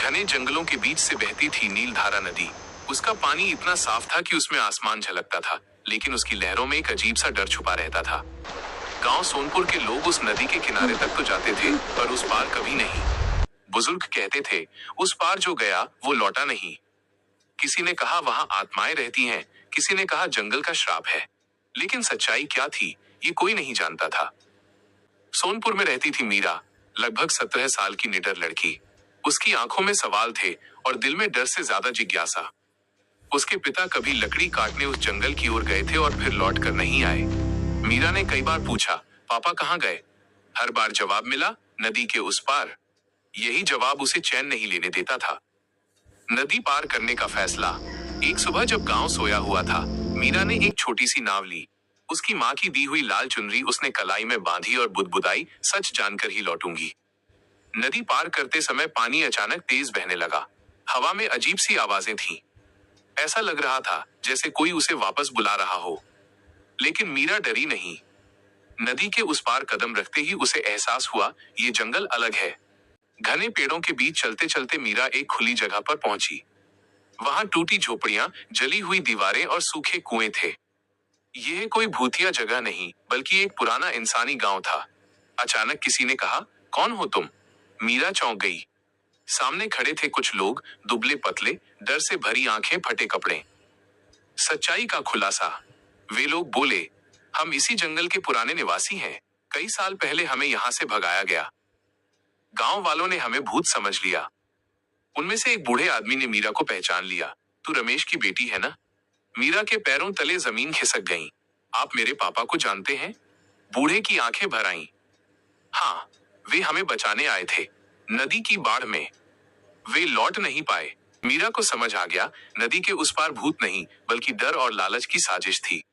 घने जंगलों के बीच से बहती थी नीलधारा नदी। उसका पानी इतना साफ था कि उसमें आसमान झलकता था, लेकिन उसकी लहरों में एक अजीब सा डर छुपा रहता था। गांव सोनपुर के लोग उस नदी के किनारे तक तो जाते थे, पर उस पार कभी नहीं। बुजुर्ग कहते थे, उस पार जो गया वो लौटा नहीं। किसी ने कहा वहां आत्माएं रहती हैं, किसी ने कहा जंगल का श्राप है। लेकिन सच्चाई क्या थी, ये कोई नहीं जानता था। सोनपुर में रहती थी मीरा, लगभग 17 साल की निडर लड़की। उसकी आंखों में सवाल थे और दिल में डर से ज्यादा जिज्ञासा। उसके पिता कभी लकड़ी काटने उस जंगल की ओर गए थे और फिर लौट कर नहीं आए। मीरा ने कई बार पूछा, पापा कहाँ गए? हर बार जवाब मिला, नदी के उस पार। यही जवाब उसे चैन नहीं लेने देता था। नदी पार करने का फैसला। एक सुबह जब गांव सोया हुआ था, मीरा ने एक छोटी सी नाव ली। उसकी माँ की दी हुई लाल चुनरी उसने कलाई में बांधी और बुदबुदाई, सच जानकर ही लौटूंगी। नदी पार करते समय पानी अचानक तेज बहने लगा। हवा में अजीब सी आवाजें थीं। ऐसा लग रहा था जैसे कोई उसे वापस बुला रहा हो। लेकिन मीरा डरी नहीं। नदी के उस पार कदम रखते ही उसे एहसास हुआ, ये जंगल अलग है। घने पेड़ों के बीच चलते चलते मीरा एक खुली जगह पर पहुंची। वहां टूटी झोपड़ियां, जली हुई दीवारें और सूखे कुएं थे। यह कोई भूतिया जगह नहीं, बल्कि एक पुराना इंसानी गांव था। अचानक किसी ने कहा, कौन हो तुम? मीरा चौंक गई। सामने खड़े थे कुछ लोग, दुबले पतले, डर से भरी आंखें, फटे कपड़े। सच्चाई का खुलासा। वे लोग बोले, हम इसी जंगल के पुराने निवासी हैं। कई साल पहले हमें यहाँ से भगाया गया। गांव वालों ने हमें भूत समझ लिया। उनमें से एक बूढ़े आदमी ने मीरा को पहचान लिया। तू रमेश की बेटी है ना? मीरा के पैरों तले जमीन खिसक गई। आप मेरे पापा को जानते हैं? बूढ़े की आंखें भर आईं। हाँ, वे हमें बचाने आए थे, नदी की बाढ़ में। वे लौट नहीं पाए। मीरा को समझ आ गया, नदी के उस पार भूत नहीं, बल्कि डर और लालच की साजिश थी।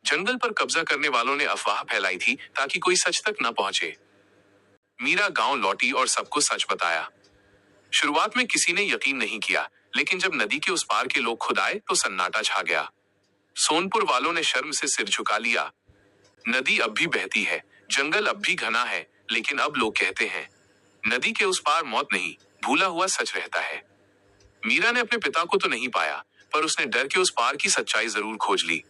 जंगल पर कब्जा करने वालों ने अफवाह फैलाई थी ताकि कोई सच तक न पहुंचे। मीरा गांव लौटी और सबको सच बताया। शुरुआत में किसी ने यकीन नहीं किया, लेकिन जब नदी के उस पार के लोग खुद आए तो सन्नाटा छा गया। सोनपुर वालों ने शर्म से सिर झुका लिया। नदी अब भी बहती है, जंगल अब भी घना है, लेकिन अब लोग कहते हैं, नदी के उस पार मौत नहीं, भूला हुआ सच रहता है। मीरा ने अपने पिता को तो नहीं पाया, पर उसने डर के उस पार की सच्चाई जरूर खोज ली।